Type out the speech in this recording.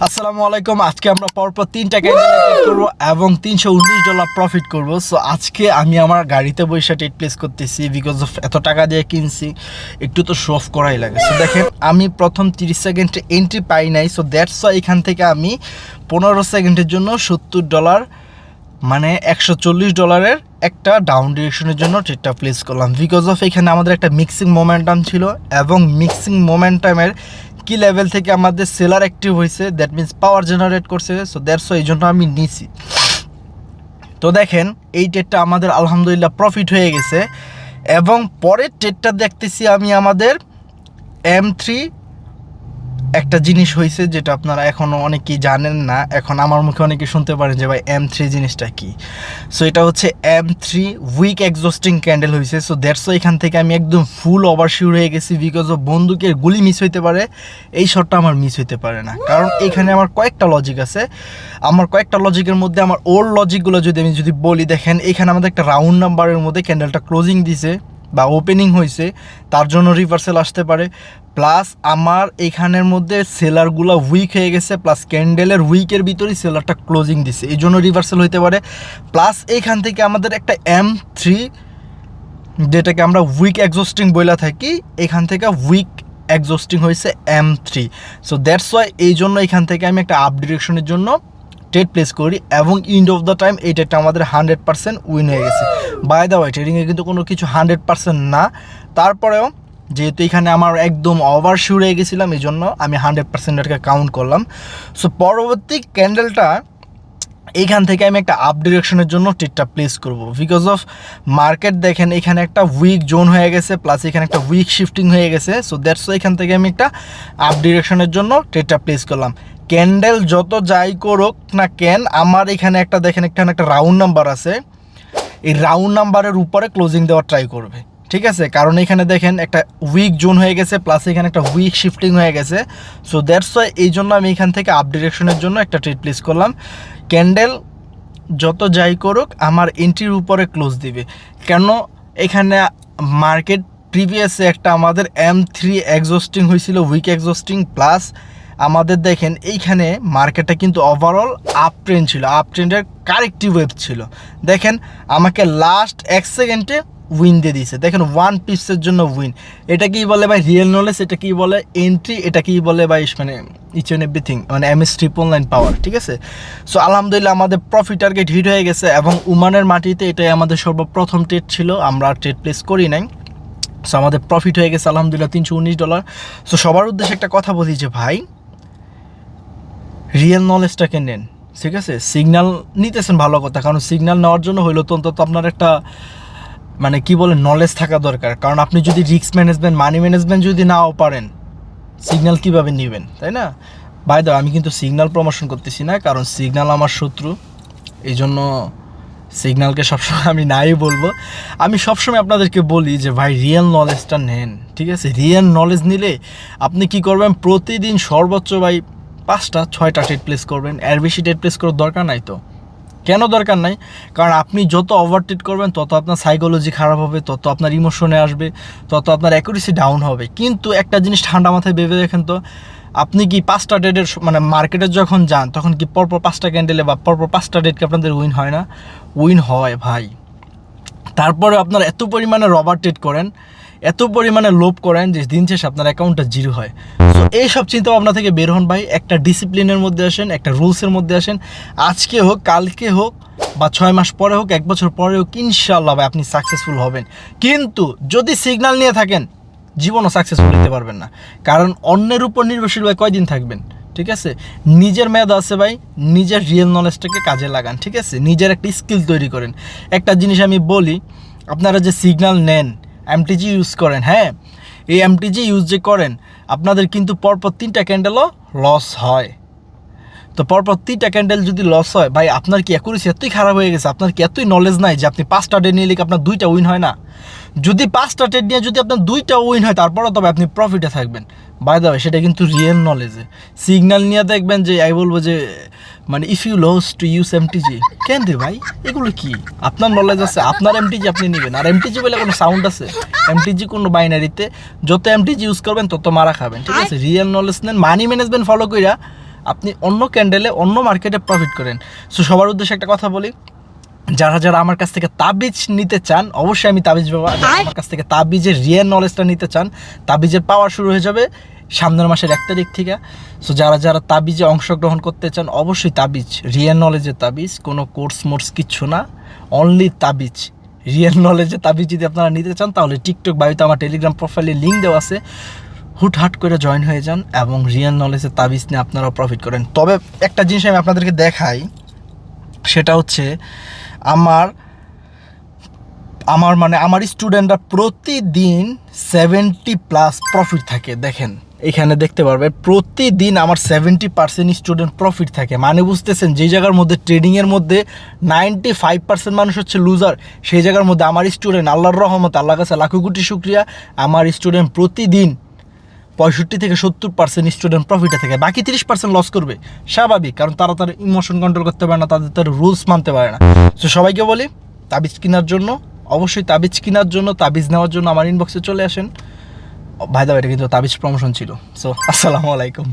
আসসালামু আলাইকুম। আজকে আমরা পরপর 3টা ক্যান্ডেল ট্রেড করবো এবং $319 প্রফিট করব। সো আজকে আমি আমার গাড়িতে বসে ট্রেড প্লেস করতেছি, বিকজ অফ এত টাকা দিয়ে কিনছি, একটু তো শো অফ করাই লাগে। সো দেখেন, আমি প্রথম 30 সেকেন্ডে এন্ট্রি পাই নাই, সো দ্যাটস ওয়াই এখান থেকে আমি 15 সেকেন্ডের জন্য $70 মানে $140 একটা ডাউন ডিরেকশনের জন্য ট্রেডটা প্লেস করলাম, বিকজ অফ এখানে আমাদের একটা মিক্সিং মোমেন্টাম ছিল এবং মিক্সিং মোমেন্টামের কি লেভেল থেকে আমাদের সেলার অ্যাক্টিভ হয়েছে, দ্যাট মিনস পাওয়ার জেনারেট করছে। সো দ্যাটস এই জন্য আমি নিছি। তো দেখেন, এই ট্রেডটা আমাদের আলহামদুলিল্লাহ প্রফিট হয়ে গেছে। এবং পরের ট্রেডটা দেখতেছি আমি আমাদের M3 একটা জিনিস হয়েছে যেটা আপনারা এখনও অনেকেই জানেন না। এখন আমার মুখে অনেকে শুনতে পারেন যে ভাই M3 জিনিসটা কি। সো এটা হচ্ছে M3 উইক এক্সস্টিং ক্যান্ডেল হয়েছে। সো দ্যাটস এখান থেকে আমি একদম ফুল ওভারশিওর হয়ে গেছি, বিকজ অফ বন্দুকের গুলি মিস হইতে পারে, এই শটটা আমার মিস হইতে পারে না। কারণ এখানে আমার কয়েকটা লজিক আছে। আমার কয়েকটা লজিকের মধ্যে আমার ওল্ড লজিকগুলো আমি যদি বলি, দেখেন এখানে আমাদের একটা রাউন্ড নাম্বারের মধ্যে ক্যান্ডেলটা ক্লোজিং দিছে বা ওপেনিং হয়েছে, তার জন্য রিভার্সাল আসতে পারে। প্লাস আমার এখানের মধ্যে সেলারগুলো উইক হয়ে গেছে, প্লাস ক্যান্ডেলের উইকের ভিতরেই সেলারটা ক্লোজিং দিছে, এই জন্য রিভার্সাল হইতে পারে। প্লাস এইখান থেকে আমাদের একটা M3 যেটাকে আমরা উইক এক্সস্টিং বইলা থাকি, এখান থেকে উইক এক্সস্টিং হয়েছে M3। সো দ্যাটস ওয়াই এই জন্য এখান থেকে আমি একটা আপ ডিরেকশনের জন্য ট্রেড প্লেস করি এবং এন্ড অফ দ্য টাইম এই ট্রেডটা আমাদের 100% উইন হয়ে গেছে। বাই দ্য ওয়াই, ট্রেডিংয়ে কিন্তু কোনো কিছু 100% না, তারপরেও যেহেতু এখানে আমার একদম ওভার শিওর হয়ে গেছিলাম, এই জন্য আমি 100% এটাকে কাউন্ট করলাম। সো পরবর্তী ক্যান্ডেলটা এইখান থেকে আমি একটা আপ ডিরেকশনের জন্য ট্রেডটা প্লেস করব, বিকজ অফ মার্কেট দেখেন এখানে একটা উইক জোন হয়ে গেছে, প্লাস এখানে একটা উইক শিফটিং হয়ে গেছে। সো দ্যাটস এখান থেকে আমি একটা আপ ডিরেকশনের জন্য ট্রেডটা প্লেস করলাম। ক্যান্ডেল যত যাই করুক না কেন, আমার এখানে একটা দেখেন এখানে একটা রাউন্ড নাম্বার আছে, এই রাউন্ড নাম্বারের উপরে ক্লোজিং দেওয়ার ট্রাই করবে, ঠিক আছে? কারণ এখানে দেখেন একটা উইক জোন হয়ে গেছে, প্লাস এখানে একটা উইক শিফটিং হয়ে গেছে। সো দ্যাটস ওয়াই এই জন্য আমি এখান থেকে আপ ডিরেকশনের জন্য একটা ট্রেড প্লেস করলাম। ক্যান্ডেল যত যাই করুক আমার এন্ট্রির উপরে ক্লোজ দিবে, কেন এখানে মার্কেট প্রিভিয়াসে একটা আমাদের M3 এক্সস্টিং হয়েছিল, উইক এক্সস্টিং, প্লাস আমাদের দেখেন এইখানে মার্কেটটা কিন্তু ওভারঅল আপ ট্রেন্ড ছিল, আপ ট্রেন্ডের কারেক্টিভ ওয়েভ ছিল। দেখেন আমাকে লাস্ট 1 সেকেন্ডে উইন দিয়ে দিয়েছে, দেখেন 1 পিপসের জন্য উইন। এটা কি বলে ভাই রিয়েল নলেজ, এটা কি বলে এন্ট্রি, এটা কি বলে ভাই মানে ইচ অ্যান্ড এভরিথিং, মানে MS999 পাওয়ার, ঠিক আছে? সো আলহামদুলিল্লাহ আমাদের প্রফিট টার্গেট হিট হয়ে গেছে এবং ওমানের মাটিতে এটাই আমাদের সর্বপ্রথম ট্রেড ছিল, আমরা ট্রেড প্লেস করি নাই। সো আমাদের প্রফিট হয়ে গেছে আলহামদুলিল্লাহ $319। সো সবার উদ্দেশ্যে একটা কথা বলি যে ভাই রিয়েল নলেজটাকে নেন, ঠিক আছে? সিগন্যাল নিতেছেন ভালো কথা, কারণ সিগন্যাল নেওয়ার জন্য হইলো তো অন্তত আপনার একটা মানে কি বলে নলেজ থাকা দরকার। কারণ আপনি যদি রিস্ক ম্যানেজমেন্ট, মানি ম্যানেজমেন্ট যদি নাও পারেন, সিগন্যাল কীভাবে নেবেন, তাই না? বাই দ্য আমি কিন্তু সিগন্যাল প্রমোশন করতেছি না, কারণ সিগন্যাল আমার শত্রু, এই জন্য সিগন্যালকে সবসময় আমি নাই বলবো। আমি সবসময় আপনাদেরকে বলি যে ভাই রিয়েল নলেজটা নেন, ঠিক আছে? রিয়েল নলেজ নিলে আপনি কি করবেন, প্রতিদিন সর্বোচ্চ ভাই 5টা 6টা ট্রেড প্লেস করবেন, এর বেশি ট্রেড প্লেস করার দরকার নাই। তো কেন দরকার নাই? কারণ আপনি যত ওভার ট্রেড করবেন তত আপনার সাইকোলজি খারাপ হবে, তত আপনার ইমোশনে আসবে, তত আপনার অ্যাকুরেসি ডাউন হবে। কিন্তু একটা জিনিস ঠান্ডা মাথায় ভেবে দেখেন তো, আপনি কি 5টা ট্রেডের মানে মার্কেটে যখন যান তখন কি পরপর 5টা ক্যান্ডেলে বা পরপর 5টা ট্রেডকে আপনাদের উইন হয় না? উইন হয় ভাই। তারপরে আপনারা এত পরিমাণে রবার ট্রেড করেন, এত পরিমাণে লোভ করেন যে দিন শেষে আপনার অ্যাকাউন্টটা জিরো হয়। সো এইসব চিন্তা ভাবনা থেকে বের হন ভাই, একটা ডিসিপ্লিনের মধ্যে আসেন, একটা রুলসের মধ্যে আসেন। আজকে হোক, কালকে হোক, বা 6 মাস পরে হোক, 1 বছর পরে হোক, ইনশাআল্লাহ ভাই আপনি সাকসেসফুল হবেন। কিন্তু যদি সিগন্যাল নিয়ে থাকেন, জীবনও সাকসেসফুল হতে পারবেন না, কারণ অন্যের উপর নির্ভরশীল ভাই কয়দিন থাকবেন, ঠিক আছে? নিজের মেয়াদ আছে ভাই, নিজের রিয়েল নলেজটাকে কাজে লাগান, ঠিক আছে? নিজের একটা স্কিল তৈরি করেন। একটা জিনিস আমি বলি, আপনারা যে সিগন্যাল নেন, MTG ইউজ করেন, হ্যাঁ, এই MTG ইউজ যে করেন আপনাদের কিন্তু পরপর 3টা ক্যান্ডেলও লস হয়। তো পরপর 3টা ক্যান্ডেল যদি লস হয় ভাই, আপনার কি অ্যাকুরেসি এতই খারাপ হয়ে গেছে, আপনার কি এতই নলেজ নাই যে আপনি 5টা ট্রেড নিয়ে আপনার 2টা উইন হয় না? যদি 5টা ট্রেড নিয়ে যদি আপনার 2টা উইন হয়, তারপরেও তবে আপনি প্রফিটে থাকবেন। বাই দ্য ওয়ে সেটা কিন্তু রিয়েল নলেজে। সিগন্যাল নিয়ে দেখবেন যে আমি বলবো যে মানে if you lose to use MTG, কেন রে ভাই এগুলো কি? আপনার নলেজ আছে, আপনার MTG আপনি নেবেন। আর MTG বলে কোনো সাউন্ড আছে? MTG কোনো বাইনারিতে, যত MTG ইউজ করবেন তত মারা খাবেন, ঠিক আছে? রিয়েল নলেজ নেন, মানি ম্যানেজমেন্ট ফলো কইরা আপনি অন্য ক্যান্ডেলে অন্য মার্কেটে প্রফিট করেন। সো সবার উদ্দেশ্যে একটা কথা বলি, যারা যারা আমার কাছ থেকে তাবিজ নিতে চান, অবশ্যই আমি তাবিজ পাবো। আমার কাছ থেকে তাবিজের রিয়েল নলেজটা নিতে চান, তাবিজের পাওয়ার শুরু হয়ে যাবে সামনের মাসের 1 তারিখ থেকে। সো যারা যারা তাবিজে অংশগ্রহণ করতে চান, অবশ্যই তাবিজ, রিয়েল নলেজের তাবিজ, কোনো কোর্স মোর্স কিচ্ছু না, অনলি তাবিজ, রিয়েল নলেজের তাবিজ যদি আপনারা নিতে চান তাহলে টিকটক বায়োতে আমার টেলিগ্রাম প্রোফাইলে লিঙ্ক দেওয়া আছে, হুটহাট করে জয়েন হয়ে যান এবং রিয়েল নলেজের তাবিজ নিয়ে আপনারাও প্রফিট করেন। তবে একটা জিনিস আমি আপনাদেরকে দেখাই, সেটা হচ্ছে আমার স্টুডেন্টরা প্রতিদিন 70+ প্রফিট থাকে। দেখেন এখানে দেখতে পারবেন প্রতিদিন আমার 70% স্টুডেন্ট প্রফিট থাকে। মানে বুঝতেছেন, যেই জায়গার মধ্যে ট্রেডিংয়ের মধ্যে 95% মানুষ হচ্ছে লুজার, সেই জায়গার মধ্যে আমার স্টুডেন্ট, আল্লাহর রহমত, আল্লাহর কাছে লাখো কোটি শুকরিয়া, আমার স্টুডেন্ট প্রতিদিন 65 থেকে 70% স্টুডেন্ট প্রফিটে থাকে। বাকি 30% লস করবে, স্বাভাবিক, কারণ তারা তার ইমোশন কন্ট্রোল করতে পারে না, তাদের রুলস মানতে পারে না। সো সবাইকে বলি, তাবিজ কেনার জন্য, অবশ্যই তাবিজ কেনার জন্য, তাবিজ নেওয়ার জন্য আমার ইনবক্সে চলে আসেন। ভাই দা, এটা কিন্তু তাবিজ প্রমোশন ছিল। সো আসসালামু আলাইকুম।